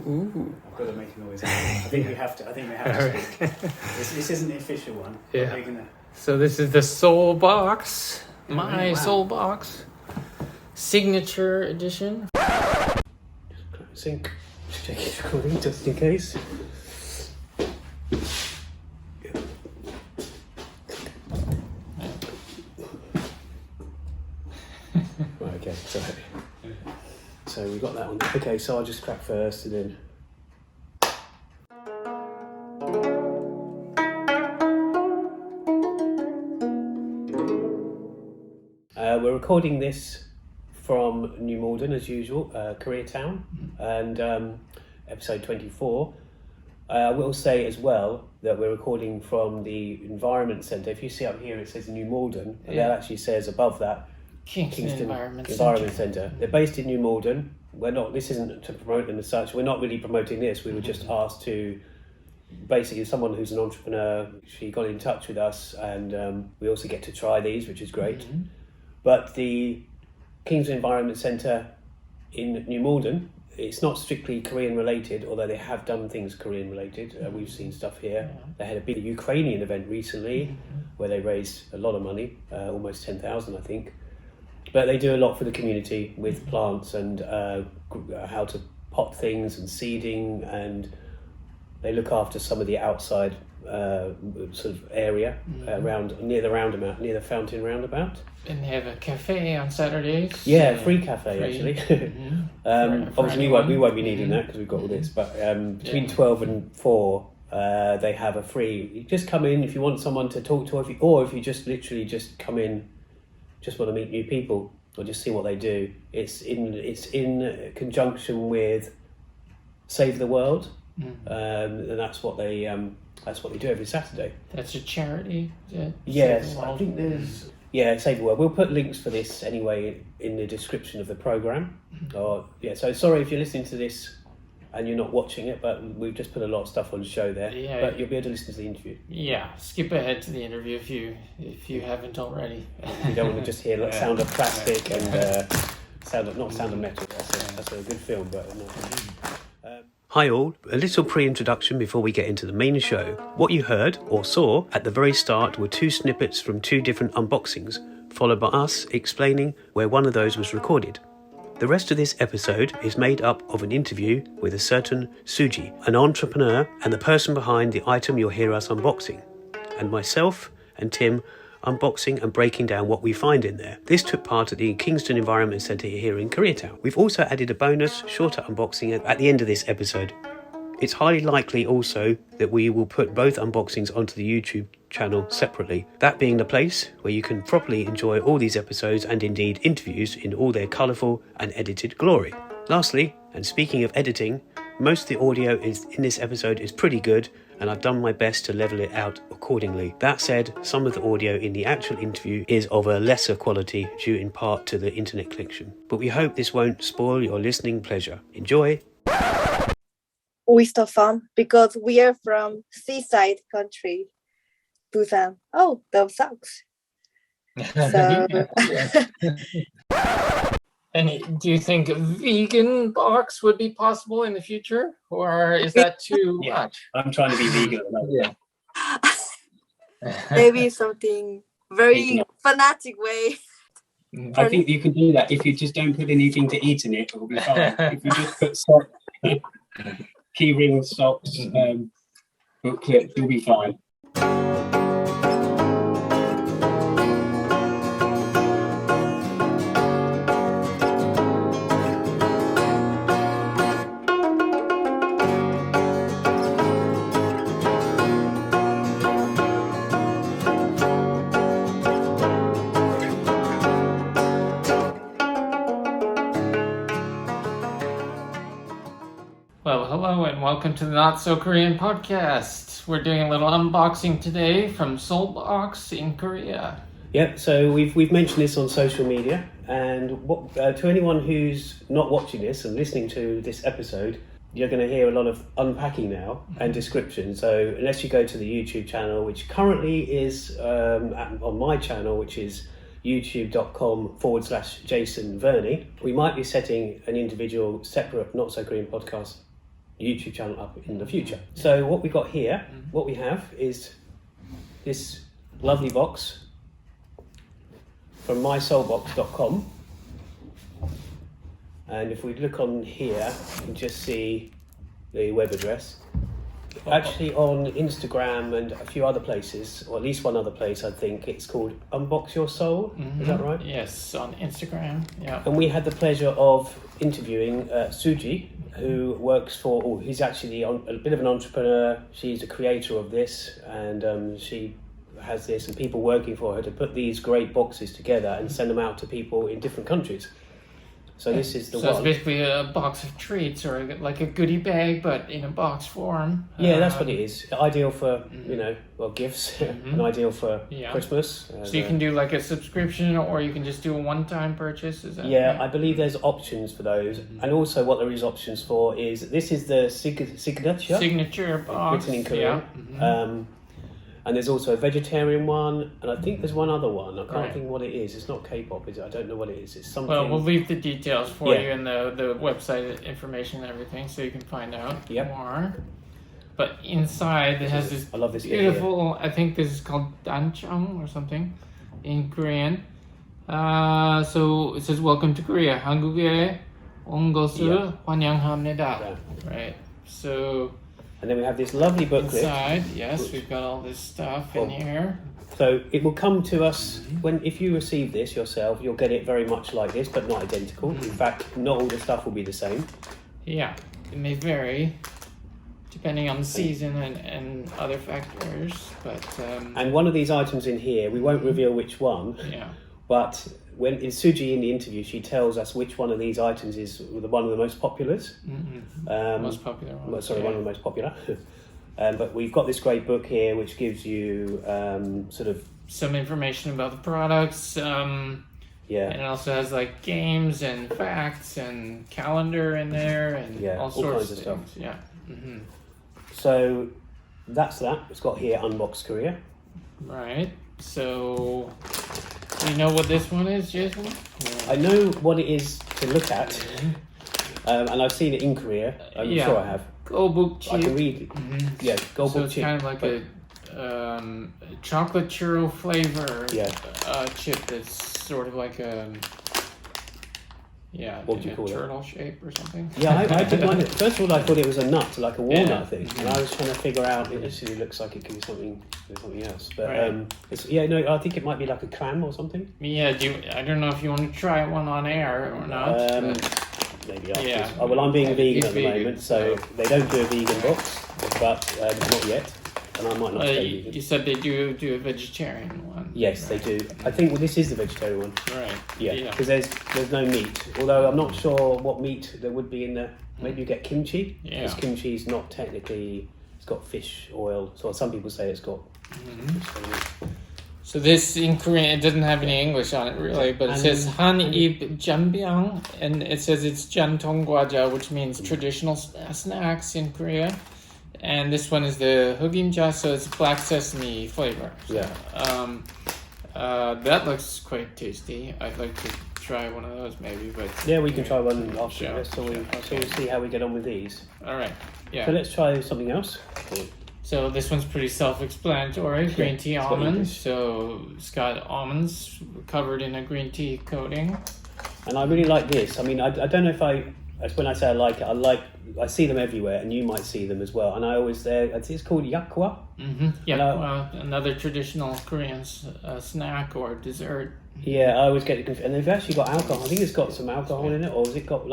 Ooh. I've got to make a noise. I think we have to speak. This isn't the official one. Yeah. We're gonna... So this is the SeoulBox, my SeoulBox signature edition. Sync. Just check it's recording just in case. Right, okay, so we got that one. Okay, so I'll just crack first and then. We're recording this from New Malden as usual, Koreatown, and episode 24. I will say as well that we're recording from the Environment Centre. If you see up here it says New Malden, and that actually says above that Kingston Environment Centre. They're based in New Malden. This isn't to promote them as such. We're not really promoting this. We were just asked to, basically someone who's an entrepreneur, she got in touch with us, and we also get to try these, which is great. Mm-hmm. But the Kingston Environment Centre in New Malden, it's not strictly Korean related, although they have done things Korean related. We've seen stuff here. Yeah. They had a big Ukrainian event recently where they raised a lot of money, almost 10,000 I think. But they do a lot for the community with plants and how to pot things and seeding, and they look after some of the outside sort of area around near the fountain roundabout. And they have a cafe on Saturdays. Yeah, free cafe actually. Obviously we won't be needing that because we've got all this. But between 12 and 4, they have a free. You just come in if you want someone to talk to, or if you just literally just come in, just want to meet new people or just see what they do. It's in conjunction with Save the World, and that's what they do every Saturday. That's a charity. Yes, I think there's. Yeah, Save the World. We'll put links for this anyway in the description of the programme. So sorry if you're listening to this and you're not watching it, but we've just put a lot of stuff on the show there. Yeah. But you'll be able to listen to the interview. Yeah, skip ahead to the interview if you haven't already. You don't want to just hear sound of plastic and sound of metal. That's a good film, but not. Hi all, a little pre-introduction before we get into the main show. What you heard or saw at the very start were 2 snippets from 2 different unboxings, followed by us explaining where one of those was recorded. The rest of this episode is made up of an interview with a certain Suji, an entrepreneur and the person behind the item you'll hear us unboxing, and myself and Tim unboxing and breaking down what we find in there. This took part at the Kingston Environment Centre here in Koreatown. We've also added a bonus, shorter unboxing at the end of this episode. It's highly likely also that we will put both unboxings onto the YouTube channel separately, that being the place where you can properly enjoy all these episodes and indeed interviews in all their colourful and edited glory. Lastly, and speaking of editing, most of the audio in this episode is pretty good, and I've done my best to level it out accordingly. That said, some of the audio in the actual interview is of a lesser quality due in part to the internet connection. But we hope this won't spoil your listening pleasure. Enjoy! Oyster farm, because we are from seaside country, Busan. Oh, those sucks. So... And do you think a vegan box would be possible in the future, or is that too much? I'm trying to be vegan at the moment. Yeah. Maybe something very fanatic way. I think you can do that if you just don't put anything to eat in it. It'll be fine. If you just put socks, key ring socks, booklet, you'll be fine. Well, hello and welcome to the Not So Korean podcast. We're doing a little unboxing today from SeoulBox in Korea. Yep, so we've mentioned this on social media, and to anyone who's not watching this and listening to this episode, you're going to hear a lot of unpacking now and description. So unless you go to the YouTube channel, which currently is on my channel, which is youtube.com/Jason Verney, we might be setting an individual separate Not So Korean podcast YouTube channel up in the future. So what we got here, what we have is this lovely box from mysoulbox.com, and if we look on here, you can just see the web address. Actually, on Instagram and a few other places, or at least one other place, I think it's called Unbox Your Soul. Is that right? Yes, on Instagram. Yeah. And we had the pleasure of interviewing Suji, who works for. He's actually a bit of an entrepreneur. She's a creator of this, and she has this and people working for her to put these great boxes together and send them out to people in different countries. So this is the one. So it's basically a box of treats, or like a goodie bag, but in a box form. Yeah, that's what it is. Ideal for gifts, and ideal for Christmas. So you can do like a subscription, or you can just do a one-time purchase. Is that right? I believe there's options for those, and also what there is options for is this is the signature box written in Korean. And there's also a vegetarian one, and I think there's one other one. I can't think what it is. It's not K-pop, is it? I don't know what it is. It's something. Well, we'll leave the details for you and the website information and everything, so you can find out more. But inside, it has this, I love this beautiful. I think this is called danchang or something in Korean. So it says, "Welcome to Korea. 한국에 온 것을 환영합니다." Right. So. And then we have this lovely booklet. Inside, yes, we've got all this stuff in here. So it will come to us if you receive this yourself, you'll get it very much like this, but not identical. In fact, not all the stuff will be the same. Yeah, it may vary depending on the season and other factors. But and one of these items in here, we won't reveal which one. Yeah. But when Suji in the interview, she tells us which one of these items is one of the most populars. Most popular one. Sorry, one of the most popular. But we've got this great book here, which gives you sort of some information about the products. And it also has like games and facts and calendar in there and all sorts kinds of stuff. Yeah. So that's that. It's got here Unbox Korea. Right. So. You know what this one is, Jason? I know what it is to look at, and I've seen it in Korea. I'm sure I have. Goldbook chip. I can read it. Yeah, Goldbook chip. So it's kind of like a chocolate churro flavor chip that's sort of like a what do you call turtle shape or something. Yeah, I did mind it. First of all, I thought it was a nut, like a walnut thing, and I was trying to figure out. It actually looks like it could be something else, but I think it might be like a clam or something. Yeah, I don't know if you want to try one on air or not. Maybe after. Oh, well, I'm being vegan at the moment, so they don't do a vegan box, but not yet. And I might not stay vegan. You said they do a vegetarian one. Yes, they do. I think this is the vegetarian one. Right. Yeah, because there's no meat. Although I'm not sure what meat there would be in there. Maybe you get kimchi. Because kimchi is not technically. It's got fish oil. So some people say it's got. So this in Korean, it doesn't have any English on it really, but it says 한입 jambyang, and it says it's jantung gwaja, which means traditional snacks in Korea. And this one is the hugimja, so it's black sesame flavor. So, that looks quite tasty. I'd like to try one of those maybe, but we can try one after this. So we'll see how we get on with these. All right. Yeah. So let's try something else. So this one's pretty self-explanatory. Green tea almonds. So it's got almonds covered in a green tea coating. And I really like this. I mean, I don't know if when I say I like it, I see them everywhere, and you might see them as well. And I always it's called yakwa. Yakwa, another traditional Korean snack or dessert. Yeah, I always get it confused. And they've actually got alcohol. I think it's got some alcohol in it, or has it got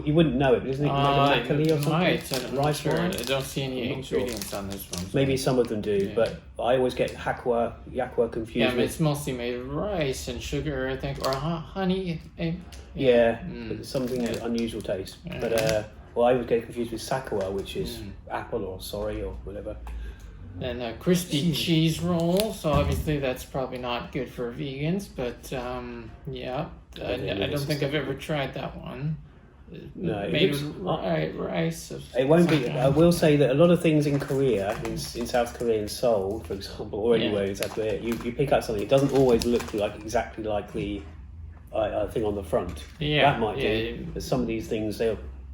you wouldn't know it, isn't it? Like a mackerel or something? I'm not sure. I don't see any ingredients on this one. So. Maybe some of them do, but I always get yakwa confused. Yeah, it's mostly made of rice and sugar, I think, or honey. Something unusual taste. But I always get confused with sakura, which is apple or sorry or whatever. And a crispy cheese roll, so obviously that's probably not good for vegans, but I don't think I've ever tried that one. No, made with rice. It won't be. I will say that a lot of things in Korea, in South Korea, in Seoul, for example, or anywhere exactly, you pick up something. It doesn't always look exactly like the thing on the front. Yeah, that might do. But some of these things,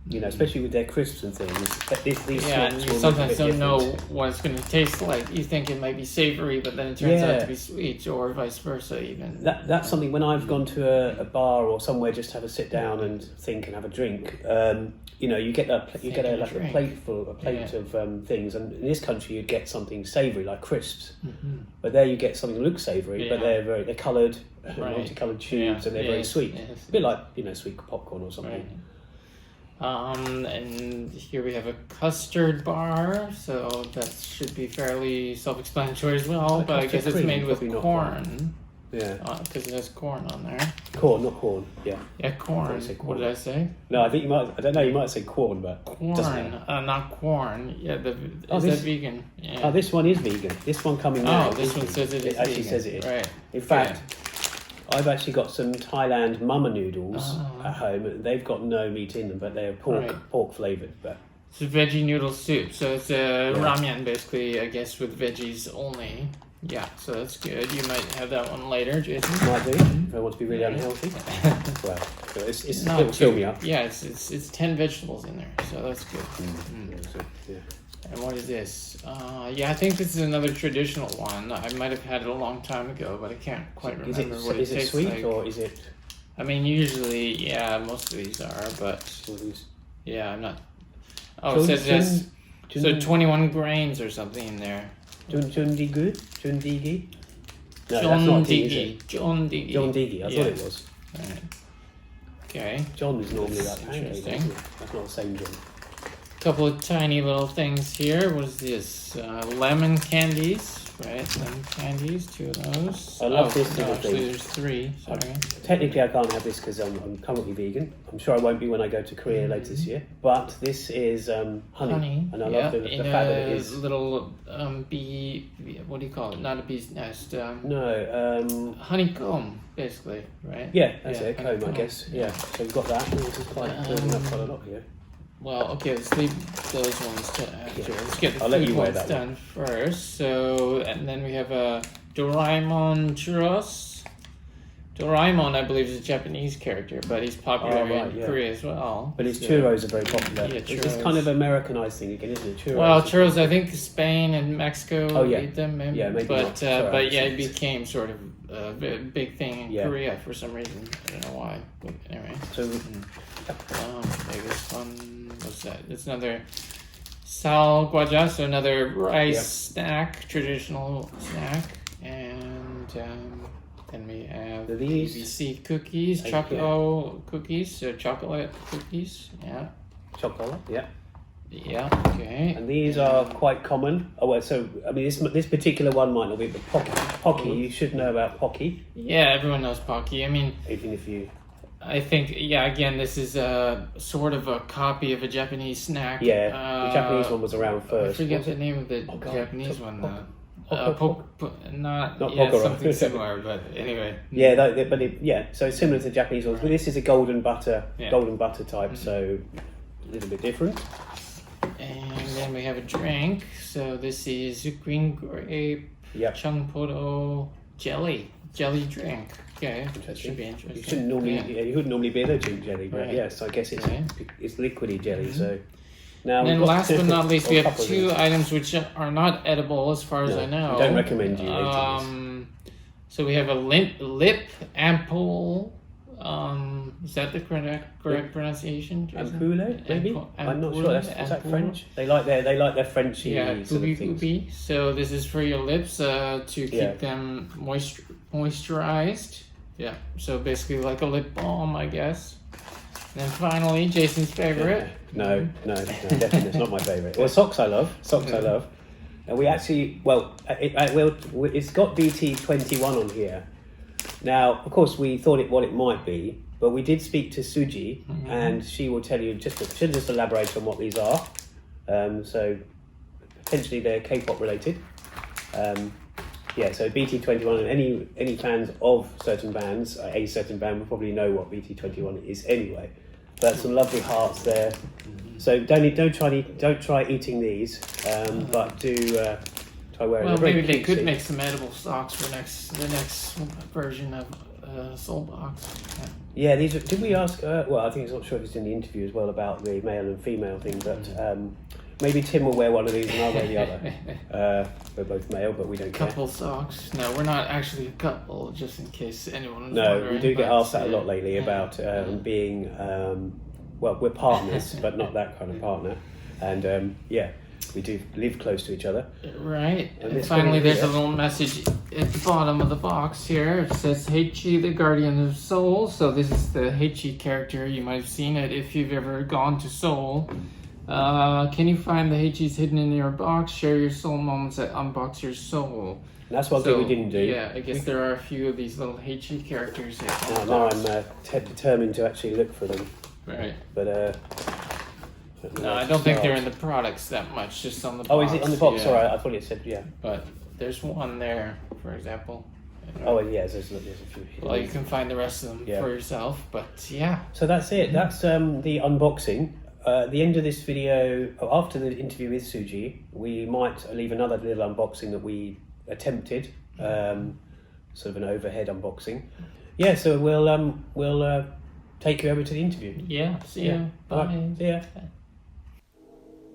You know, especially with their crisps and things. These Yeah, snacks and you will look a sometimes bit don't know different. what it's going to taste like. You think it might be savory, but then it turns out to be sweet, or vice versa even. That's something when I've gone to a bar or somewhere just to have a sit down and think and have a drink. You know, you get a plate of things, and in this country you'd get something savoury like crisps, but there you get something that looks savoury, but they're coloured, multicoloured tubes, and they're very sweet. Yes. A bit like, you know, sweet popcorn or something. Right. And here we have a custard bar, so that should be fairly self-explanatory as well. But I guess it's made with corn. Yeah. Because it has corn on there. Corn, not corn. Yeah. Yeah, corn. What did I say? No, I think you might. I don't know. You might say corn, but corn. Not corn. Yeah. Is that vegan? Yeah. Oh, this one is vegan. This one coming now. Oh, this one says it is. It actually vegan. says it is. Right. In fact, I've actually got some Thailand mama noodles at home. They've got no meat in them, but they're pork flavoured. But it's a veggie noodle soup, so it's a ramen basically, I guess, with veggies only. Yeah, so that's good. You might have that one later, Jason. Might do if I want to be really unhealthy. Well, it'll fill me up. Yeah, it's 10 vegetables in there, so that's good. Yeah. And what is this? I think this is another traditional one. I might have had it a long time ago, but I can't quite remember what it tastes like. Is it sweet or is it? I mean, usually, most of these are, but I'm not. Oh, it says yes. So 21 grains or something in there. Jundigi? Jundigi? No, John that's not Diggy. John Diggy. John Diggy. I thought it was. Right. Okay. John is normally like interesting. Pancake, that's not the same John. Couple of tiny little things here. What is this? Lemon candies, right? Lemon candies, 2 of those. I love this little actually, thing. there's 3. Sorry. Technically, I can't have this because I'm currently vegan. I'm sure I won't be when I go to Korea later this year. But this is honey. And I love the fact that it is little bee. What do you call it? Not a bee's nest. No. Honeycomb, basically, right? Yeah, that's it. Comb, I guess. Yeah. So we've got that. This is quite building up quite a lot here. Well, okay, let's leave those ones to after. Yeah. Let's get the I'll let food you wear ones that done first. So, and then we have a Doraemon churros. Doraemon, I believe, is a Japanese character, but he's popular in Korea as well. But his churros are very popular. Yeah, It's this kind of Americanized thing again, isn't it? Churros. Well, churros, I think Spain and Mexico eat them. Maybe. Yeah, maybe but not. Sorry, but yeah, it became sort of a big thing in Korea for some reason. I don't know why. But anyway. So, maybe this one. What's that? It's another sal guaja, so another rice snack, traditional snack, and then we have these ABC cookies, chocolate cookies, so chocolate cookies, chocolate, yeah, okay. And these are quite common. Oh, well, so I mean, this particular one might not be, but Pocky, you should know about Pocky. Yeah, everyone knows Pocky. I mean, even if you. I think, again, this is a sort of a copy of a Japanese snack. Yeah, the Japanese one was around first. I forget the name of the Japanese one, though. Not Pokoro. something similar, but anyway. Yeah, so it's similar to the Japanese ones, but this is a golden butter type, so a little bit different. And then we have a drink. So this is green grape Chungpodo jelly drink. Okay, that should be interesting. You shouldn't normally, you wouldn't normally be able to drink jelly, but yes, I guess it's liquidy jelly. So now, and then last but not least, we have 2 items which are not edible, as far as I know. I don't recommend you eating this. So we have a lip ampoule. Is that the correct pronunciation? Ampoule, maybe. I'm not sure. Is that French? They like their Frenchy sort of things. Poopy. So this is for your lips to keep them moisturized. Yeah. So basically like a lip balm, I guess. And then finally, Jason's favorite. No, definitely it's not my favorite. Well, socks I love. And we actually, it's got BT21 on here. Now, of course, we thought what it might be, but we did speak to Suji, and she will tell you she'll just elaborate on what these are. So potentially they're K-pop related. So BT21, and any fans of certain bands, a certain band will probably know what BT21 is anyway. But some lovely hearts there. So don't try eating these, but do. Well, maybe they could make some edible socks for the next version of SeoulBox. Yeah. Yeah, these are, did we ask, well, I think it's not sure if it's in the interview as well about the male and female thing, but maybe Tim will wear one of these and I'll wear the other. We're both male, but we don't care. Couple socks. No, we're not actually a couple, just in case anyone was No, wondering. we do get asked that a lot lately about being, well, we're partners, but not that kind of partner. And yeah, we do live close to each other. Right. And finally, there's a little message at the bottom of the box here. It says, Heichi, the Guardian of Seoul. So this is the Heichi character. You might have seen it if you've ever gone to Seoul. Can you find the Heichis hidden in your box? Share your soul moments that unbox your soul. That's one thing we didn't do. Yeah, I guess there are a few of these little Heichi characters. Now I'm determined to actually look for them. Right. But no, I don't think they're in the products that much, just on the box. Oh, is it on the box? Yeah. Sorry, I thought it said, yeah. But there's one there, for example. Oh, yeah, there's a few here. Well, you can find the rest of them for yourself, but yeah. So that's it. That's the unboxing. At the end of this video, after the interview with Suji, we might leave another little unboxing that we attempted, sort of an overhead unboxing. Yeah, so we'll take you over to the interview. Yeah, see ya. Bye. Right, see ya.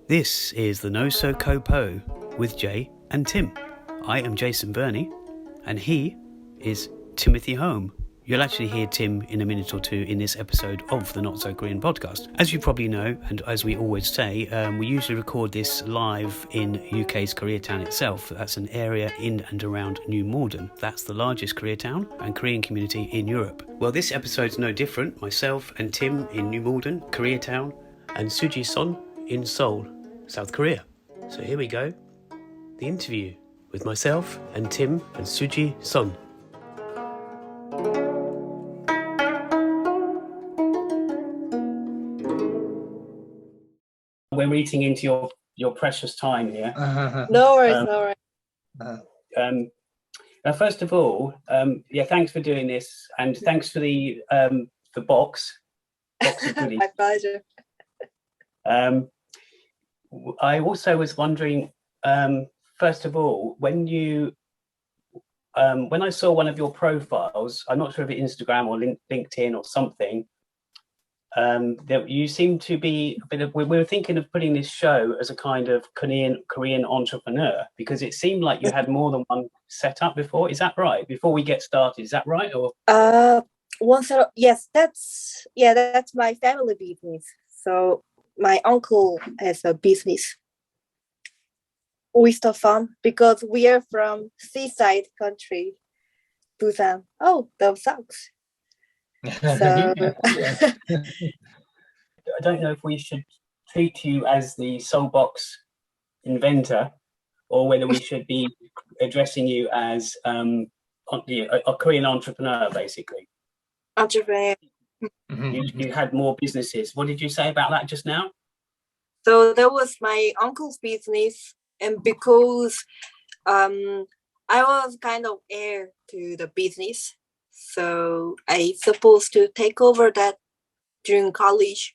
This is the No So Co Po with Jay and Tim. I am Jason Burney, and he is Timothy Home. You'll actually hear Tim in a minute or two in this episode of the Not So Korean podcast. As you probably know, and as we always say, we usually record this live in UK's Koreatown itself. That's an area in and around New Malden. That's the largest Koreatown and Korean community in Europe. Well, this episode's no different. Myself and Tim in New Malden, Koreatown, and Suji Sohn in Seoul, South Korea. So here we go, the interview with myself and Tim and Suji Sohn. We're eating into your precious time here. No worries, no worries. First of all, thanks for doing this, and thanks for the box of goodies. My pleasure. I also was wondering, first of all, when I saw one of your profiles, I'm not sure if it's Instagram or LinkedIn or something, that you seem to be a bit of, we were thinking of putting this show as a kind of Korean entrepreneur, because it seemed like you had more than one set up before. Is that right? Before we get started, is that right? Or one set up, yes, that's my family business. So my uncle has a business, oyster farm, because we are from seaside country, Busan. Oh, those sucks. So I don't know if we should treat you as the SeoulBox inventor, or whether we should be addressing you as a Korean entrepreneur, basically. Entrepreneur. You had more businesses. What did you say about that just now? So that was my uncle's business, and because I was kind of heir to the business, so I supposed to take over that during college,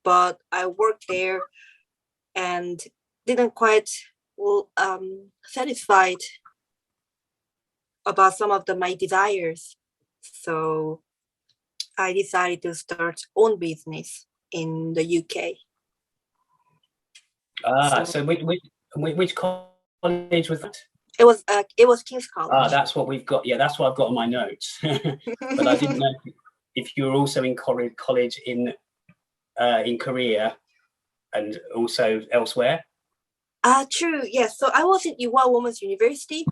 but I worked there and didn't quite satisfied about some of my desires. So I decided to start own business in the UK. So which college was that? It was King's College. That's what we've got. Yeah, that's what I've got on my notes. But I didn't know if you were also in college in Korea and also elsewhere. True. Yes. So I was in Ewha Women's University.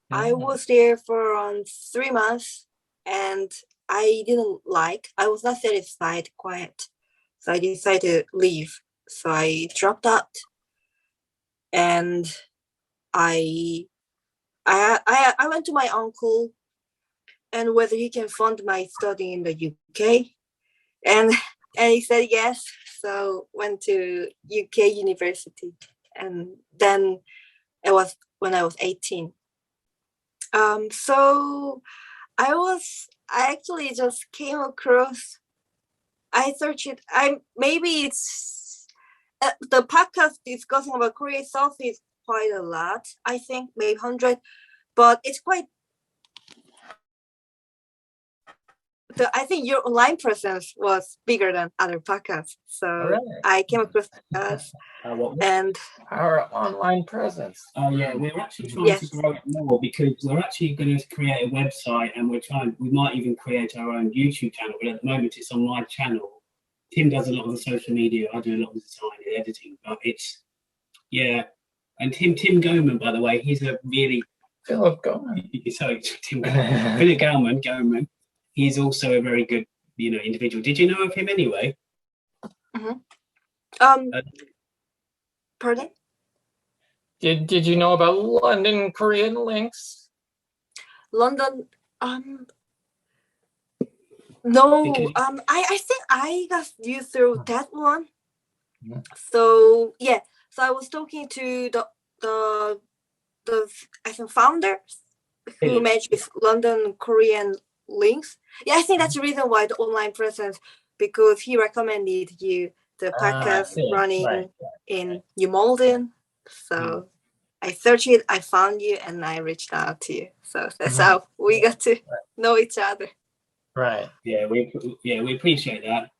I was there for around 3 months, and I was not satisfied quite. So I decided to leave. So I dropped out, and I went to my uncle and whether he can fund my study in the UK, and he said yes. So went to UK university, and then it was when I was 18. So I actually just came across. I searched it. Maybe it's the podcast discussing about Korea itself is quite a lot. I think maybe 100, but it's quite I think your online presence was bigger than other podcasts. So Right. I came across us and Our online presence. Oh yeah, we're actually trying Yes. to grow it more because we're actually going to create a website and we might even create our own YouTube channel. But at the moment, it's on my channel. Tim does a lot of the social media. I do a lot of the design and editing. But it's and Tim Goman, by the way, he's a really Philip Goman. sorry, Tim Philip Goman. He's also a very good individual. Did you know of him anyway? Pardon? Did you know about London Korean links? London. No. Because- I think I got you through that one. Mhm. So yeah. So I was talking to the I think founder who Philip. managed with London Korean links. Yeah, I think that's the reason why the online presence, because he recommended you the I podcast see. running Right. in New Malden. So I searched it, I found you, and I reached out to you. So that's how we got to know each other. Right. Yeah, we appreciate that,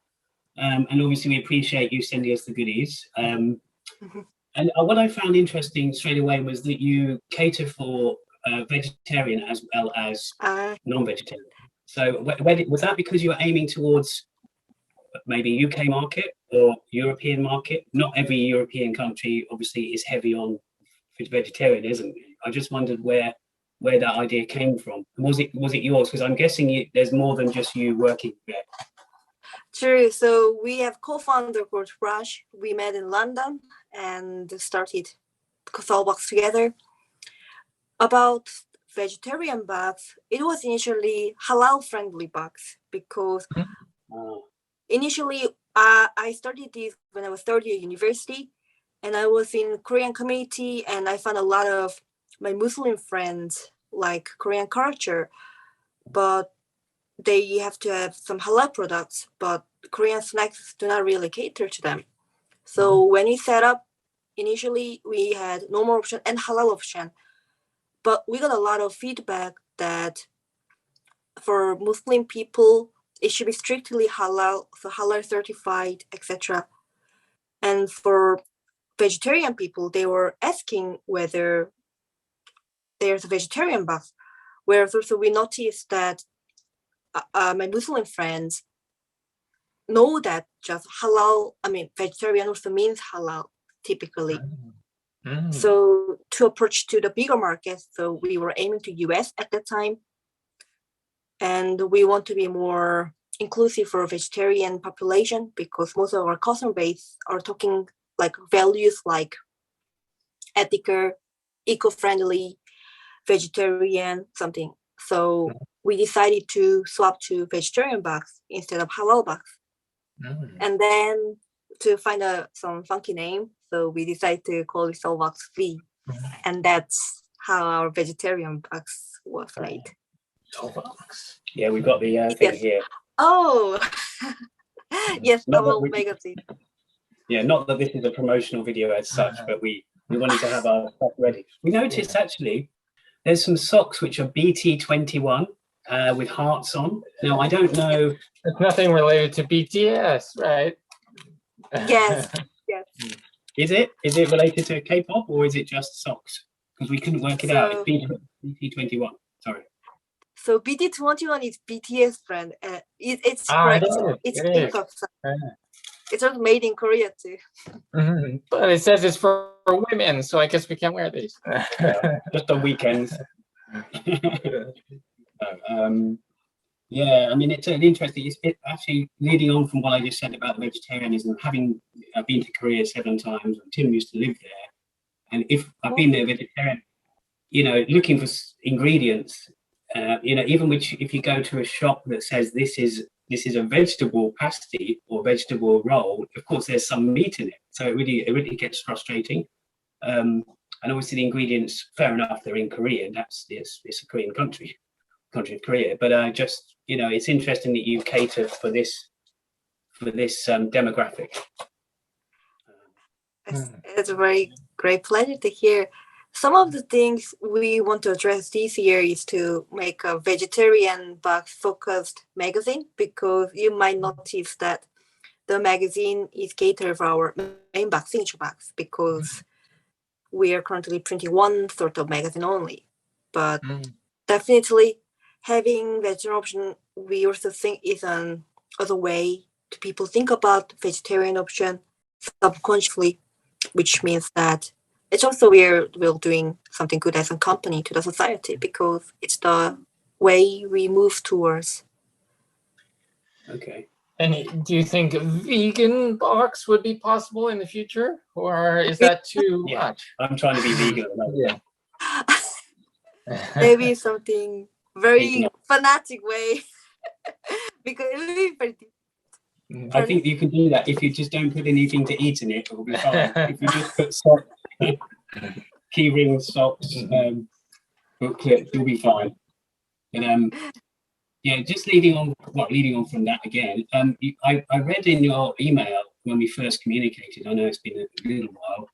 and obviously we appreciate you sending us the goodies. And what I found interesting straight away was that you cater for vegetarian as well as non-vegetarian. So was that because you were aiming towards maybe UK market or European market? Not every European country obviously is heavy on vegetarianism. I just wondered where that idea came from. Was it yours? Because I'm guessing there's more than just you working there. True. So we have co-founder called Raj. We met in London and started SeoulBox together. About vegetarian box, it was initially halal friendly box because initially I started this when I was third year university, and I was in Korean community, and I found a lot of my Muslim friends like Korean culture, but they have to have some halal products, but Korean snacks do not really cater to them. So when we set up, initially we had normal option and halal option, but we got a lot of feedback that for Muslim people, it should be strictly halal, so halal certified, etc. And for vegetarian people, they were asking whether there's a vegetarian box. Whereas also we noticed that my Muslim friends know that just halal, vegetarian also means halal typically. So to approach to the bigger market, so we were aiming to US at that time. And we want to be more inclusive for vegetarian population because most of our customer base are talking like values like ethical, eco-friendly, vegetarian, something. So we decided to swap to vegetarian box instead of halal box. And then to find some funky name, so we decided to call it SeoulBox V. And that's how our vegetarian box was made. SeoulBox. Yeah, we've got the thing here. Oh, yes, Not double that magazine. Yeah, not that this is a promotional video as such, but we wanted to have our stuff ready. We noticed actually there's some socks which are BT21 with hearts on. Now, I don't know. It's nothing related to BTS, right? Yes. Is it related to K-pop or is it just socks? Because we couldn't work it out. It's BT21. Sorry. So BT21 is BTS brand. It's correct. It's K-pop. It's also made in Korea too. But it says it's for women, so I guess we can't wear these. Just on weekends. Yeah, I mean, it's interesting. It's actually leading on from what I just said about vegetarianism. Having been to Korea 7 times, Tim used to live there, and if I've been there vegetarian, looking for ingredients, even if you go to a shop that says this is a vegetable pasty or vegetable roll, of course there's some meat in it, so it really gets frustrating. And obviously the ingredients, fair enough, they're in Korean. It's a Korean country of Korea, but just it's interesting that you cater for this demographic. It's a very great pleasure to hear. Some of the things we want to address this year is to make a vegetarian box focused magazine, because you might notice that the magazine is catered for our main box, signature box, because we are currently printing one sort of magazine only. But definitely having vegetarian option, we also think is other way to people think about vegetarian option subconsciously, which means that it's also we're doing something good as a company to the society, because it's the way we move towards. Okay. And do you think a vegan box would be possible in the future, or is that too much? I'm trying to be vegan at the moment. Maybe something very fanatic way, because it will be pretty. I think you can do that if you just don't put anything to eat in it. It'll be fine. If you just put socks, key ring socks, booklet, you'll be fine. And yeah, just leading on from that again. I read in your email when we first communicated. I know it's been a little while.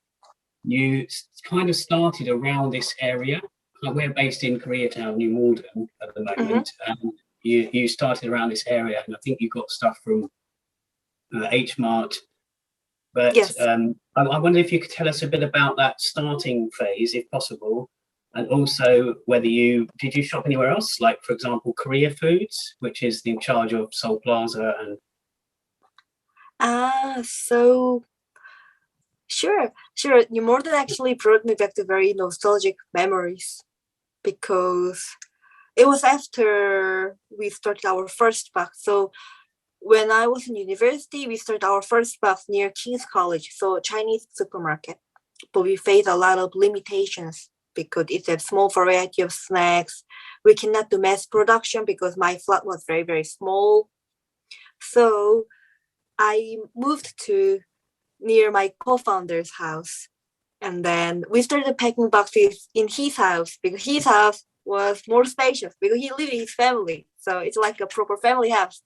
You kind of started around this area. We're based in Koreatown, New Malden at the moment. You started around this area, and I think you got stuff from H Mart. But yes. I wonder if you could tell us a bit about that starting phase, if possible, and also whether did you shop anywhere else, like for example Korea Foods, which is in charge of Seoul Plaza and. So sure. New Malden actually brought me back to very nostalgic memories, because it was after we started our first box. So when I was in university, we started our first box near King's College, so Chinese supermarket. But we faced a lot of limitations because it's a small variety of snacks. We cannot do mass production because my flat was very, very small. So I moved to near my co-founder's house. And then we started packing boxes in his house, because his house was more spacious because he lived with his family. So it's like a proper family house.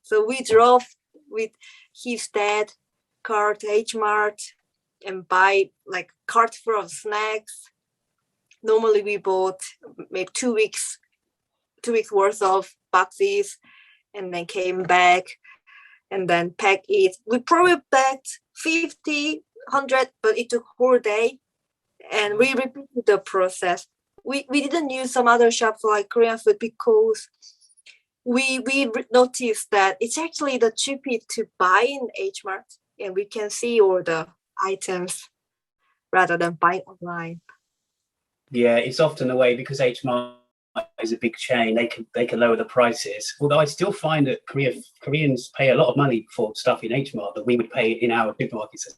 So we drove with his dad car to H Mart and buy like cart full of snacks. Normally we bought maybe 2 weeks worth of boxes, and then came back and then pack it. We probably packed 50, 100, but it took whole day, and we repeated the process. We didn't use some other shops like Korean food, because we noticed that it's actually the cheapest to buy in H Mart, and we can see all the items rather than buying online. Yeah, it's often the way, because H Mart is a big chain. They can lower the prices. Although I still find that Koreans pay a lot of money for stuff in H Mart that we would pay in our supermarkets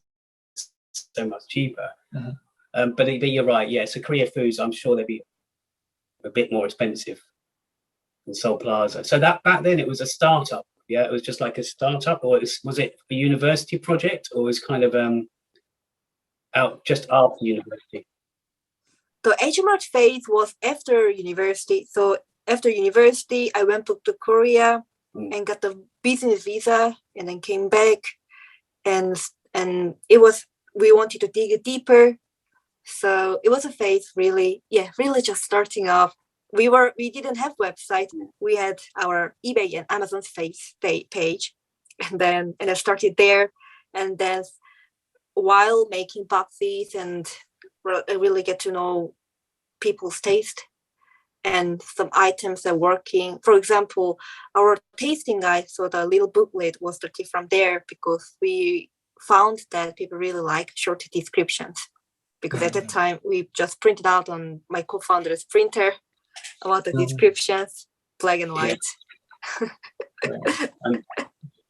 so much cheaper. But you're right. Yeah, so Korea Foods, I'm sure they'd be a bit more expensive than Seoul Plaza. So that back then it was a startup. Yeah, it was just like a startup, or was it a university project, or was kind of out just after university? The H Mart phase was after university. So after university, I went to Korea and got the business visa, and then came back, and it was, we wanted to dig deeper. So it was a phase really just starting off. We didn't have website. We had our eBay and Amazon page, and I started there, and then while making boxes and really get to know people's taste and some items that are working. For example, our tasting guide, so the little booklet was started from there, because we found that people really like short descriptions. Because at that time, we just printed out on my co-founder's printer about the descriptions, black and white.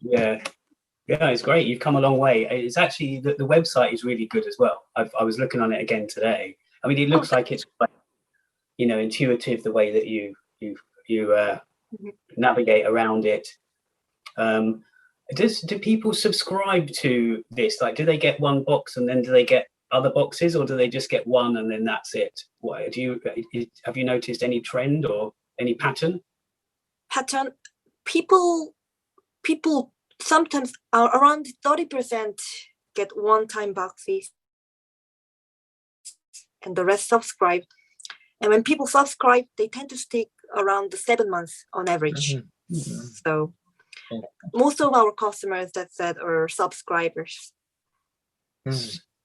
Yeah, it's great. You've come a long way. It's actually, the website is really good as well. I was looking on it again today. I mean, it looks like it's like, intuitive, the way that you navigate around it. Do people subscribe to this? Like, do they get one box and then do they get other boxes, or do they just get one and then that's it? Have you noticed any trend or any pattern? People sometimes around 30% get one-time boxes. and the rest subscribe. And when people subscribe, they tend to stick around the 7 months on average. So most of our customers that said are subscribers.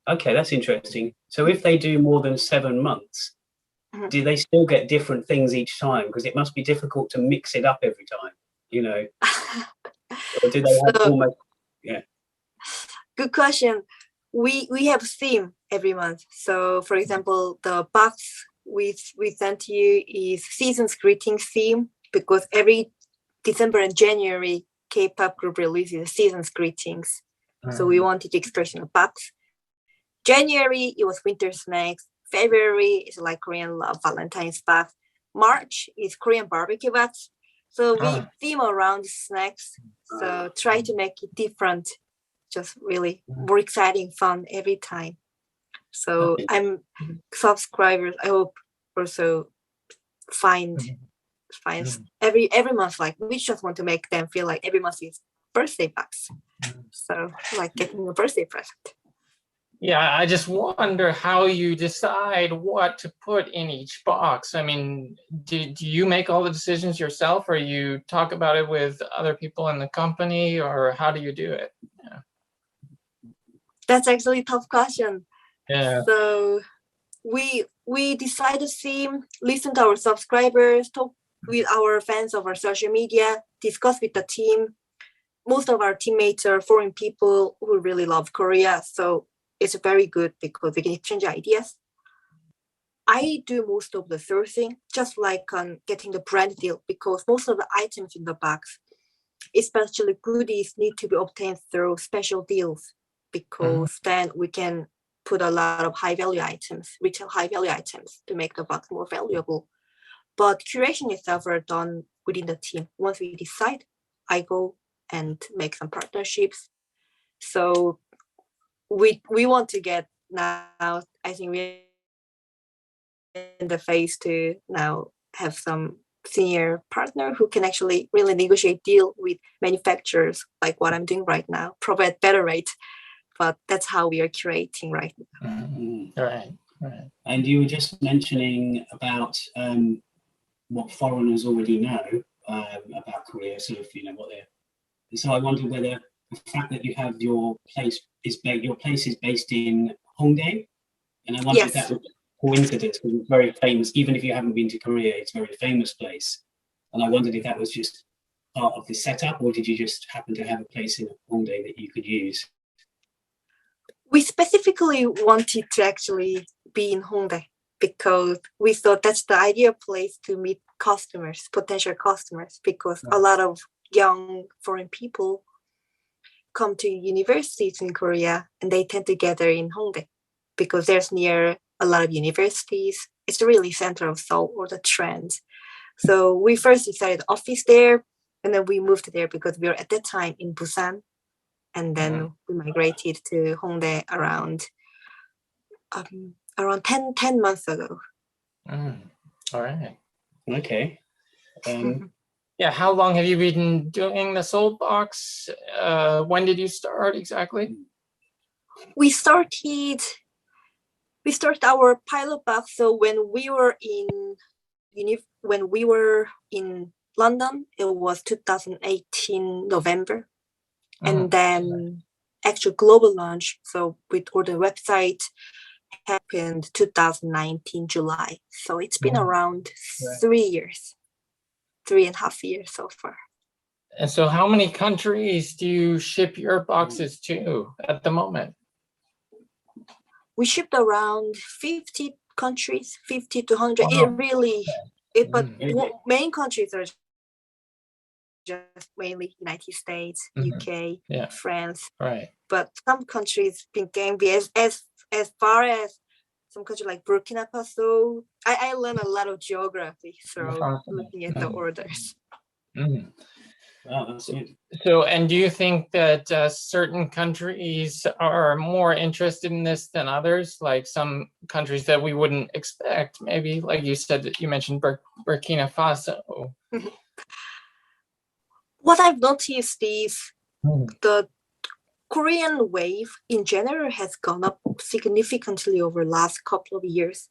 Okay, that's interesting. So if they do more than 7 months, do they still get different things each time? Because it must be difficult to mix it up every time, you know. Or do they have almost? Yeah. Good question. We have a theme every month. So, for example, the box we sent to you is season's greetings theme, because every December and January K-pop group releases season's greetings. So we wanted to express in a box. January it was winter snacks. February is like Korean love Valentine's box. March is Korean barbecue box. So we theme around snacks. So try to make it different, just really more exciting, fun every time. So I'm subscribers. I hope also find every month, like we just want to make them feel like every month is birthday box. So like getting a birthday present. Yeah, I just wonder how you decide what to put in each box. I mean, do you make all the decisions yourself, or you talk about it with other people in the company, or how do you do it? Yeah. That's actually a tough question. Yeah. So we decide the theme, listen to our subscribers, talk with our fans of our social media, discuss with the team. Most of our teammates are foreign people who really love Korea, so it's very good because we can exchange ideas. I do most of the sourcing, just like on getting the brand deal, because most of the items in the box, especially goodies, need to be obtained through special deals, because then we can put a lot of high value items, retail high value items, to make the box more valuable. But curation itself are done within the team. Once we decide, I go and make some partnerships. So we want to get now, I think we're in the phase to now have some senior partner who can actually really negotiate deal with manufacturers, like what I'm doing right now, provide better rate. But that's how we are curating right now. Right. And you were just mentioning about what foreigners already know about Korea, sort of, you know, what they're. And so I wondered whether the fact that you have your place is based in Hongdae, and I wondered if that was a coincidence, because it's very famous. Even if you haven't been to Korea, it's a very famous place. And I wondered if that was just part of the setup, or did you just happen to have a place in Hongdae that you could use? We specifically wanted to actually be in Hongdae because we thought that's the ideal place to meet customers, potential customers, because a lot of young foreign people come to universities in Korea and they tend to gather in Hongdae because there's near a lot of universities. It's really center of Seoul or the trend. So we first decided office there, and then we moved there because we were at that time in Busan, and then we migrated to Hongdae around 10 months ago. All right. Okay. Yeah, how long have you been doing the SeoulBox? When did you start exactly? We started our pilot box. So when we were in London, it was 2018 November, and then actual global launch. So with all the website happened 2019 July. So it's been around 3 years. 3.5 years so far. And so how many countries do you ship your boxes to at the moment? We shipped around 50 countries, 50 to 100. But main countries are just mainly United States, UK, France. Right. But some countries can be as far as some country like Burkina Faso. I learned a lot of geography through looking at the orders. Wow, that's good. So, and do you think that certain countries are more interested in this than others? Like some countries that we wouldn't expect, maybe, like you said, that you mentioned Burkina Faso. What I've noticed is the Korean wave in general has gone up significantly over the last couple of years.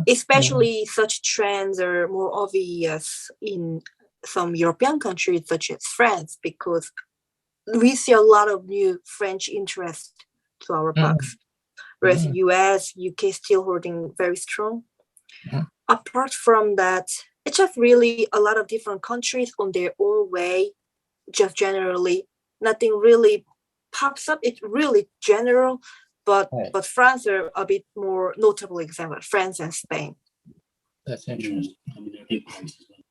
Especially such trends are more obvious in some European countries such as France, because we see a lot of new French interest to our box, whereas US, UK still holding very strong. Apart from that, it's just really a lot of different countries on their own way, just generally. Nothing really pops up. It's really general, but France are a bit more notable example, France and Spain. That's interesting. I mean, they're big places like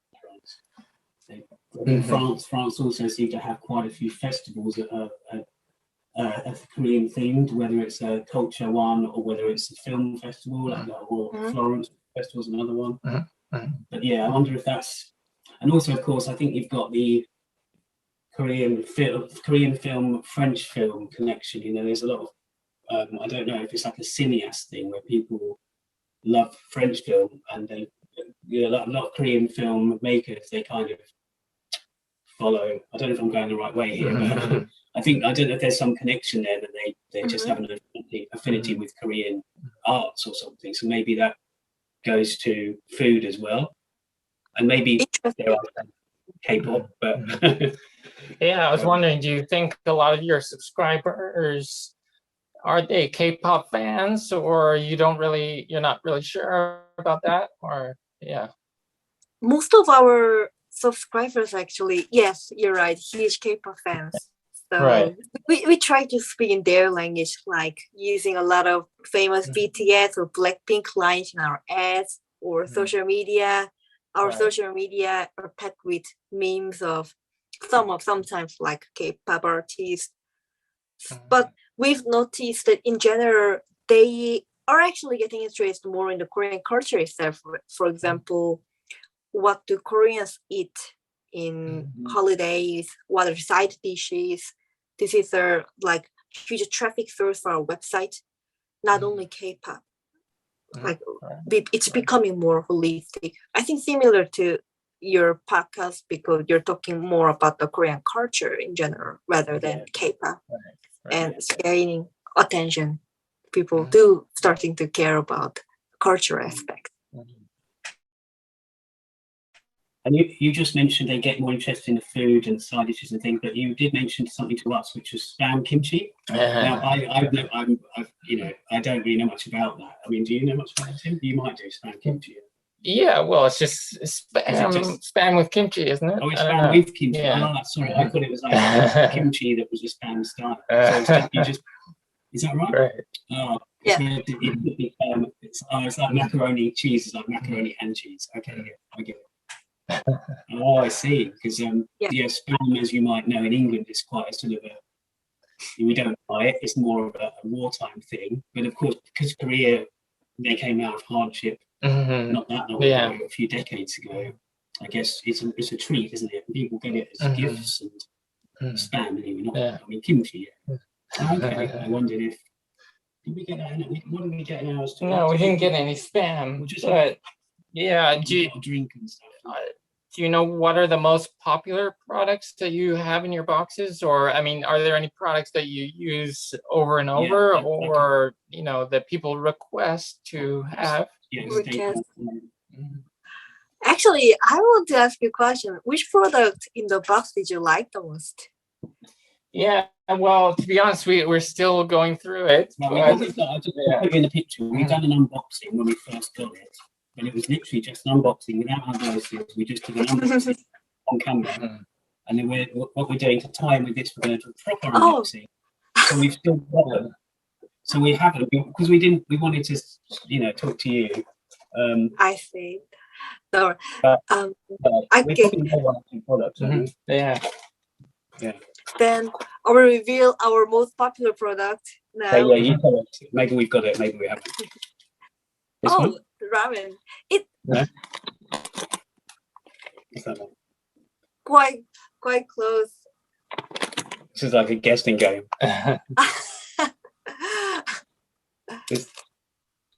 France. France also seem to have quite a few festivals that are Korean themed, whether it's a culture one or whether it's a film festival, like or Florence Festival is another one. But yeah, I wonder if that's, and also of course I think you've got the Korean film, French film connection. You know, there's a lot of I don't know if it's like a cineast thing where people love French film and they, you know, a lot of Korean film makers, they kind of follow. I don't know if I'm going the right way here, but I don't know if there's some connection there that they just have an affinity with Korean arts or something. So maybe that goes to food as well, and maybe there are K-pop, but yeah, I was wondering, do you think a lot of your subscribers are they K-pop fans, or you're not really sure about that, or Most of our subscribers actually, yes, you're right, huge K-pop fans. So we try to speak in their language, like using a lot of famous BTS or Blackpink lines in our ads or social media. Our social media are packed with memes of sometimes like K-pop artists. But we've noticed that in general, they are actually getting interested more in the Korean culture itself. For example, what do Koreans eat in holidays? What are side dishes? This is a like huge traffic source for our website. Not only K-pop, like it's becoming more holistic. I think similar to your podcast, because you're talking more about the Korean culture in general rather than K-pop, and it's gaining attention. People do starting to care about cultural aspects. And you just mentioned they get more interested in the food and side dishes and things, but you did mention something to us, which was spam kimchi. Now, I don't really know much about that. I mean, do you know much about it, Tim? You might do spam kimchi. Yeah, well, it's just spam with kimchi, isn't it? Oh, it's spam with kimchi. Yeah. Oh, sorry, I thought it was like kimchi that was a spam style. So is that right? Right. Oh, yeah. It's like macaroni cheese. It's like macaroni and cheese. Okay, yeah, I get it. Oh, I see. Because spam, as you might know, in England, is quite a sort of we don't buy it. It's more of a wartime thing. But of course, because Korea, they came out of hardship not that long ago, a few decades ago. I guess it's a treat, isn't it? People get it as gifts and spam, anyway. I mean, kimchi. Yeah. Okay, I wondered if did we get that? What did we get in ours? No, we didn't get any spam. But do you drink and stuff? Do you know what are the most popular products that you have in your boxes? Or, I mean, are there any products that you use over and over, or that people request to have? Actually, I want to ask you a question. Which product in the box did you like the most? Yeah, well, to be honest, we're still going through it. I'll just put you in the picture. We've done an unboxing when we first got it. And it was literally just an unboxing without unboxing. We just did an unboxing on camera. And then what we're doing to tie in with this, we're going to do a proper unboxing. So we've still got them. So we haven't, because we wanted to, talk to you. I see. So, we probably know one or two products. Yeah. Then I will reveal our most popular product now. Yeah, you tell us. Maybe we've got it, maybe we haven't. This one? Ramen. No? Quite close. This is like a guessing game.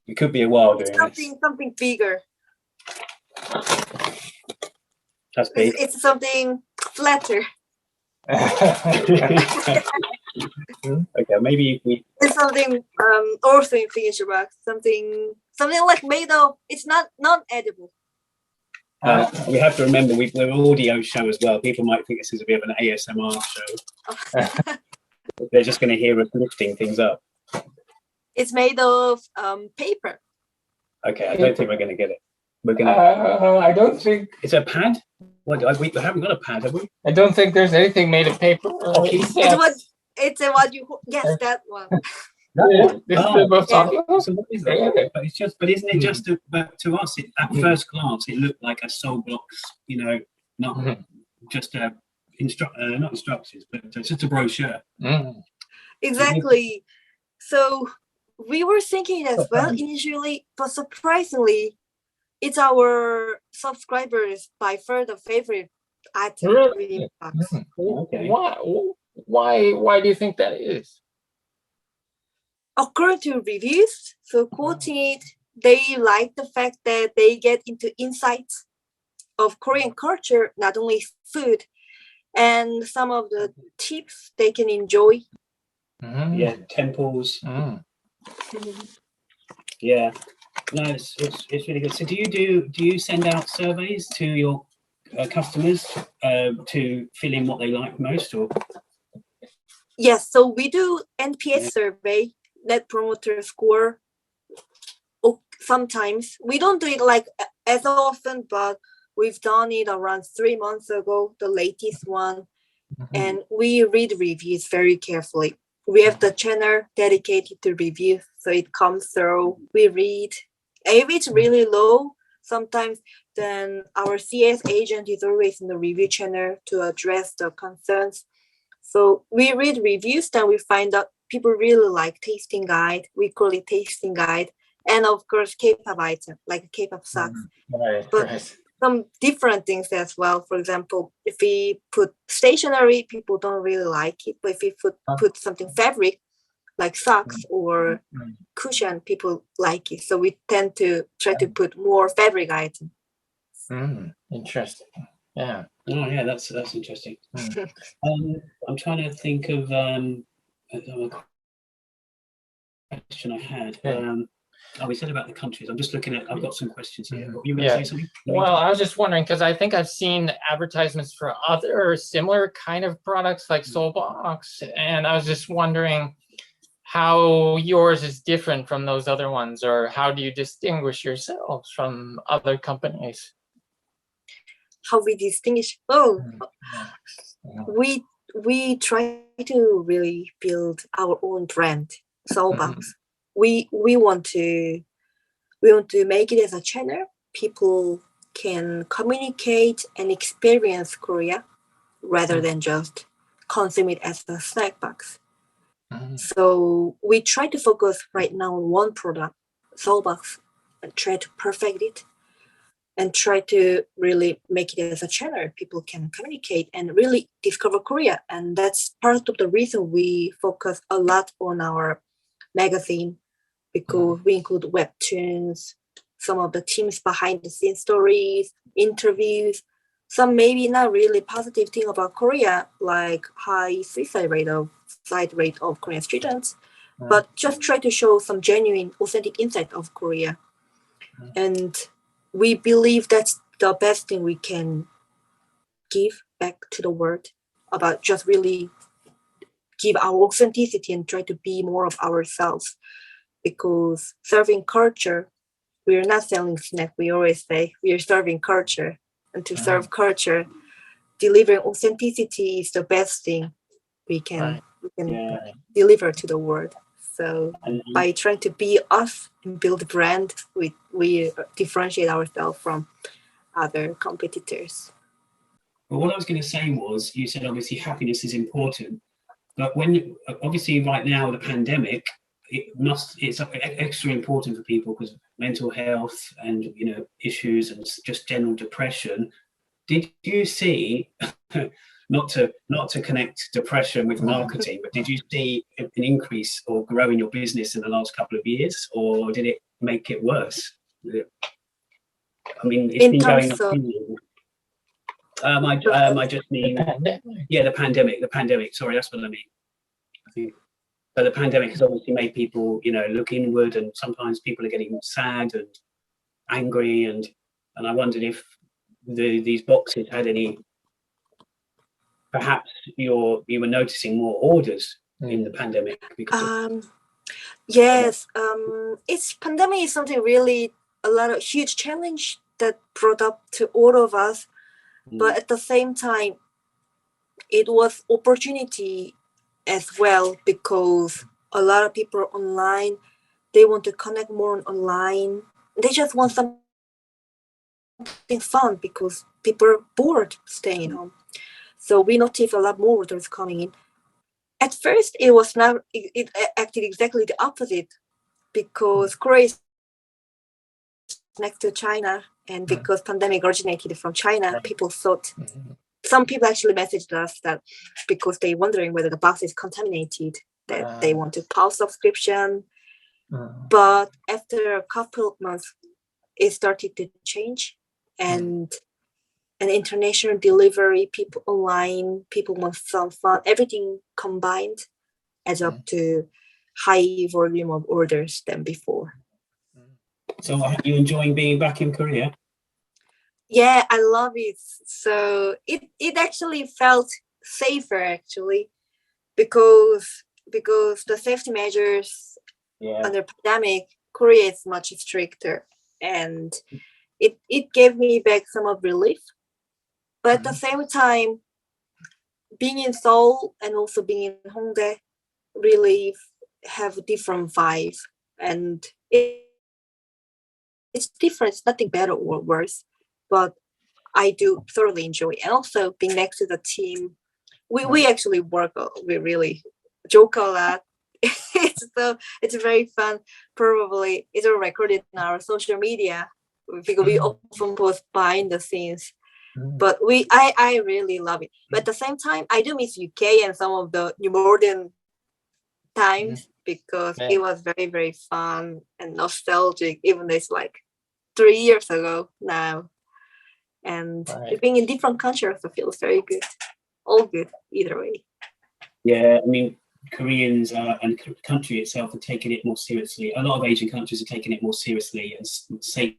It could be a while doing something bigger. That's big. It's something flatter. Okay, maybe we. It's something also in finisher box. Something like made of. It's not edible. We have to remember we're an audio show as well. People might think this is a bit of an ASMR show. They're just going to hear us lifting things up. It's made of paper. Okay, I don't think we're going to get it. We're going to. I don't think. It's a pad. What? We haven't got a pad, have we? I don't think there's anything made of paper. It's what you. Yes, that one. This is the most So what is that? But it's just. But isn't it just to us? At first glance, it looked like a SeoulBox. Not just not instructions, but just a brochure. Exactly. So we were thinking as well initially, but surprisingly, it's our subscribers by far the favorite item. Really? Okay. Why do you think that is? According to reviews, so quoting it, they like the fact that they get into insights of Korean culture, not only food, and some of the tips they can enjoy. Yeah, temples. Yeah, no, it's really good. So do you send out surveys to your customers to fill in what they like most, or? Yes, so we do NPS survey, Net Promoter Score. Sometimes we don't do it like as often, but we've done it around 3 months ago, the latest one, and we read reviews very carefully. We have the channel dedicated to reviews, so it comes through. We read. If it's really low, sometimes then our CS agent is always in the review channel to address the concerns. So we read reviews, then we find out people really like tasting guide. We call it tasting guide, and of course K-pop item like K-pop socks. But some different things as well. For example, if we put stationery, people don't really like it. But if we put something fabric, like socks or cushion, people like it. So we tend to try to put more fabric items. Interesting. Yeah. Oh yeah, that's interesting. I'm trying to think of a question I had. We said about the countries. I'm just looking at. I've got some questions here. You going to say something? Well, I was just wondering because I think I've seen advertisements for other similar kind of products like SeoulBox, and I was just wondering how yours is different from those other ones, or how do you distinguish yourselves from other companies? How we distinguish? We try to really build our own brand, SeoulBox. We want to make it as a channel. People can communicate and experience Korea rather than just consume it as a snack box. So we try to focus right now on one product, SeoulBox, and try to perfect it and try to really make it as a channel. People can communicate and really discover Korea. And that's part of the reason we focus a lot on our magazine, because we include webtoons, some of the teams behind the scenes stories, interviews, some maybe not really positive thing about Korea, like high suicide rate of Korean students, but just try to show some genuine, authentic insight of Korea. And we believe that's the best thing we can give back to the world, about just really give our authenticity and try to be more of ourselves. Because serving culture, we're not selling snack. We always say we are serving culture, and to serve culture, delivering authenticity is the best thing we can deliver to the world. So by trying to be us and build a brand, we differentiate ourselves from other competitors. Well, what I was going to say was, you said obviously happiness is important, but when obviously right now the pandemic, it's extra important for people because of mental health and issues and just general depression. Did you see, not to connect depression with marketing, but did you see an increase or grow in your business in the last couple of years, or did it make it worse? I mean, it's been going up. I just mean the pandemic. Sorry, that's what I mean. I think. So the pandemic has obviously made people, look inward, and sometimes people are getting sad and angry, and I wondered if these boxes had any. Perhaps you were noticing more orders in the pandemic because. Yes, it's pandemic is something really a lot of huge challenge that brought up to all of us, but at the same time, it was opportunity as well, because a lot of people are online, they want to connect more online. They just want something fun because people are bored staying home. So we noticed a lot more orders coming in. At first, it was not. It acted exactly the opposite, because Korea is next to China, and because pandemic originated from China, people thought. Some people actually messaged us that because they're wondering whether the box is contaminated, that they want to pause subscription. But after a couple of months, it started to change, and an international delivery, people online, people want some fun, everything combined adds up to high volume of orders than before. So are you enjoying being back in Korea? Yeah, I love it. So it actually felt safer actually, because the safety measures under pandemic, Korea is much stricter, and it gave me back some of relief. But at the same time, being in Seoul and also being in Hongdae really have a different vibe, and it's different. It's nothing better or worse, but I do thoroughly enjoy it. And also being next to the team, we actually work. We really joke a lot. It's very fun. Probably it's all recorded in our social media because we often post behind the scenes. But I really love it. But at the same time, I do miss UK and some of the New Malden times, because it was very, very fun and nostalgic, even though it's like 3 years ago now. And being in different countries also feels very good. All good, either way. Yeah, I mean, Koreans and the country itself are taking it more seriously. A lot of Asian countries are taking it more seriously, and say,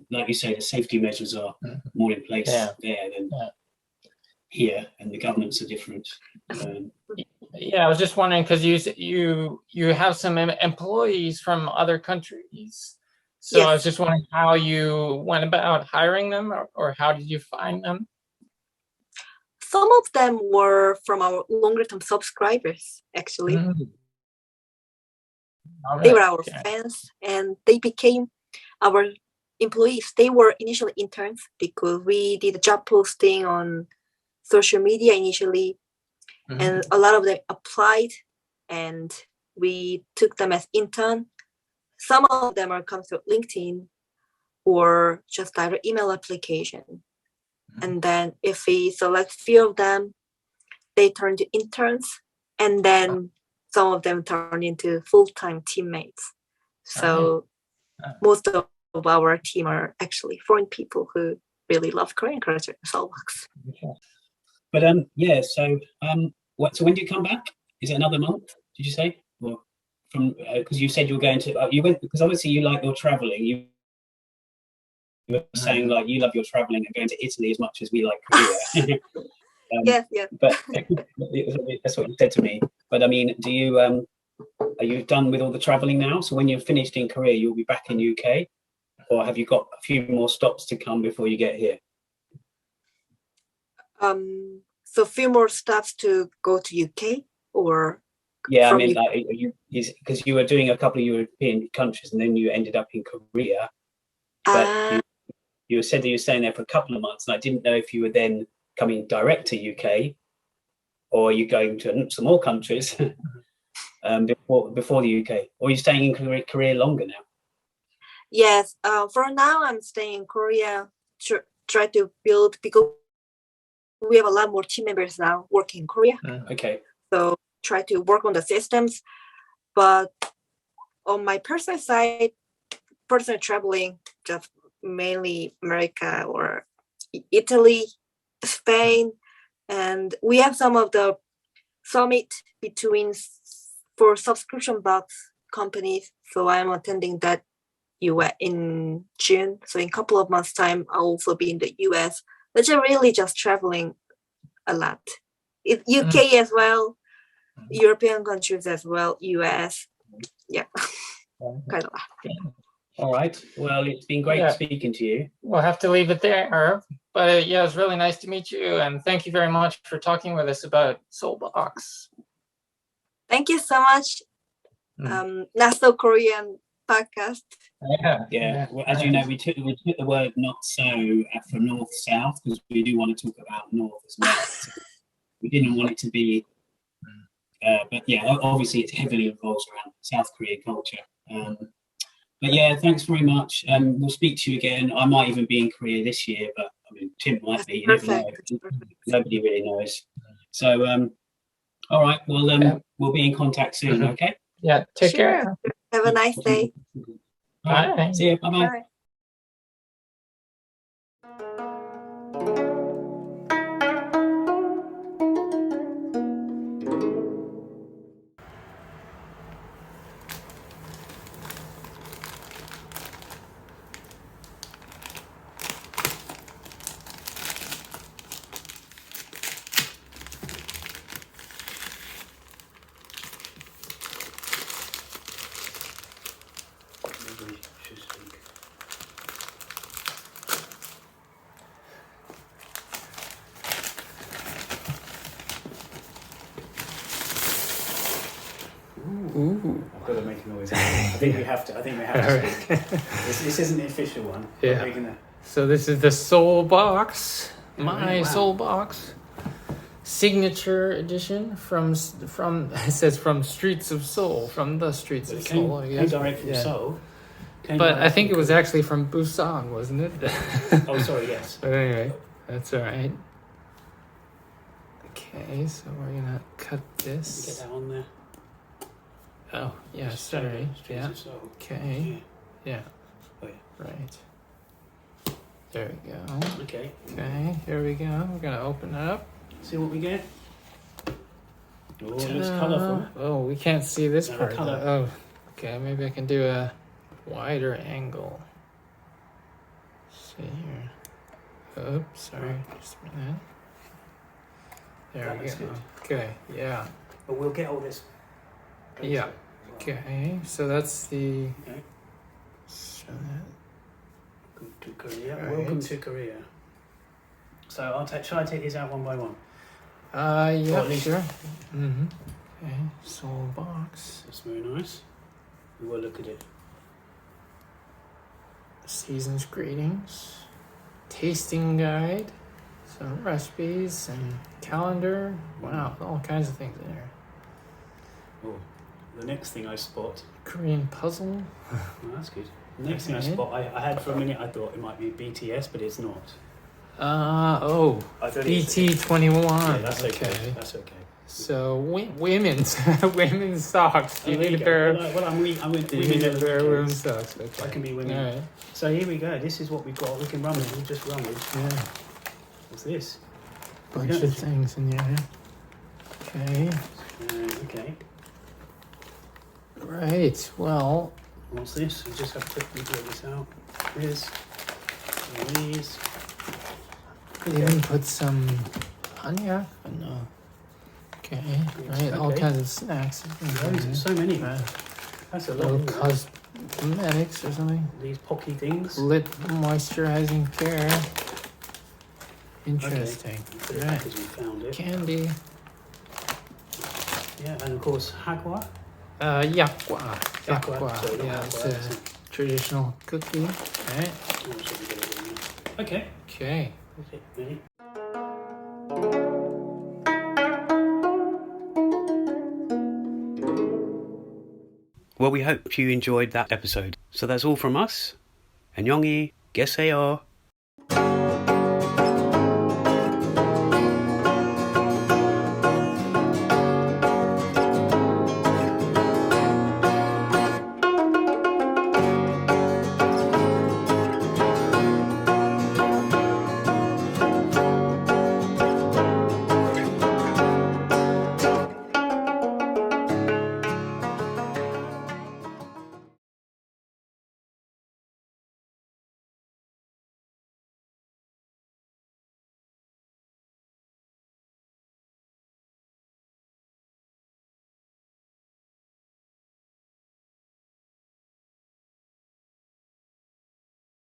like you say, the safety measures are more in place there than here, and the governments are different. I was just wondering, because you have some employees from other countries, so I was just wondering how you went about hiring them, or how did you find them? Some of them were from our longer term subscribers, actually. They were our fans, and they became our employees. They were initially interns because we did a job posting on social media initially, and a lot of them applied, and we took them as intern. Some of them are come through LinkedIn or just direct email application. And then if we select few of them, they turn to interns, and then some of them turn into full-time teammates. So most of our team are actually foreign people who really love Korean culture and SeoulBox. But so when do you come back? Is it another month? Did you say? Or from because you said you were going to you went, because obviously you like your traveling. You were saying like you love your traveling and going to Italy as much as we like Korea. Yes. But that's what you said to me. But I mean, do you are you done with all the traveling now? So when you're finished in Korea, you'll be back in UK, or have you got a few more stops to come before you get here? So a few more stops to go to UK, or I mean, like because you were doing a couple of European countries and then you ended up in Korea, but you said that you were staying there for a couple of months, and I didn't know if you were then coming direct to UK, or are you going to some more countries before the UK, or are you staying in Korea longer now? Yes, for now I'm staying in Korea. Try to build, because we have a lot more team members now working in Korea. Okay. So try to work on the systems. But on my personal side, personal traveling, just mainly America or Italy, Spain, and we have some of the summit between for subscription box companies. So I'm attending that US in June. So in a couple of months' time, I'll also be in the US. But I'm really just traveling a lot. UK as well, European countries as well, US. Yeah, quite a lot. All right. Well, it's been great speaking to you. We'll have to leave it there. But yeah, it's really nice to meet you. And thank you very much for talking with us about SeoulBox. Thank you so much. Not so Korean podcast. Yeah. Well, as you know, we took the word "not so" from north south because we do want to talk about north as well. So we didn't want it to be, but yeah, obviously it heavily involves around South Korean culture. But yeah, thanks very much. We'll speak to you again. I might even be in Korea this year, but I mean, Tim might be. You never know. Nobody really knows. So, all right. Well, we'll be in contact soon. Okay. Yeah. Take care. Have a nice day. Bye. See you. Bye bye. Bye. Ooh. I've got to make a noise. I think we have to speak. This isn't the official one. Yeah. So this is the SeoulBox, SeoulBox signature edition from it says from Streets of Seoul, from the Streets of Seoul. I guess. Direct from Seoul. But I think it was actually from Busan, wasn't it? Oh, sorry, yes. But anyway, that's all right. Okay, so we're gonna cut this. Get that on there. Oh, yeah, sorry. Yeah. Okay. Yeah. Oh, yeah. Right. There we go. Okay. Okay, here we go. We're gonna open it up. See what we get. Oh, it looks colourful. Oh, we can't see this Not a part. colour. Oh, okay. Maybe I can do a wider angle. Let's see here. Oops, sorry. Just a minute. There That we looks go. good. Okay, yeah. But we'll get all this. Yeah. Okay, so that's the. Okay. Show that. Welcome to Korea. Right. Welcome to Korea. So shall I take these out one by one? Yeah, at least- sure. Mm-hmm. Okay, SeoulBox. That's very nice. We will look at it. Season's greetings. Tasting guide. Some recipes and calendar. Wow, all kinds of things in there. Oh, the next thing I spot. Korean puzzle. Oh, that's good. The next thing I spot, I had for a minute, I thought it might be BTS, but it's not. I thought Yeah, BT21. that's okay. That's okay. So women's women's socks. Do you need a pair? Well, I'm with Do you need a women. pair of women's socks? Okay. I can be women. All right. So here we go. This is what we've got. We can rummage. We'll just rummage. Yeah. What's this? Bunch of things in there. Okay. Okay. Right. Well. What's this? We just have to quickly get this out. This. And these. They even put some cognac. Oh, no. Okay. Right. All Okay. kinds of snacks. So many. Right. That's a Little lot. cosmetics or something. These pocky things. Lip moisturizing care. Interesting. Put it back as we found it. Candy. Yeah, and of course hagwa. Yakwa. Yakwa. So not Yeah, hagwa, it's that's a it. traditional cookie. Right. Oh, so we get it in there. Okay. Okay. Okay. Ready? Well, we hope you enjoyed that episode. So that's all from us. 안녕히 계세요.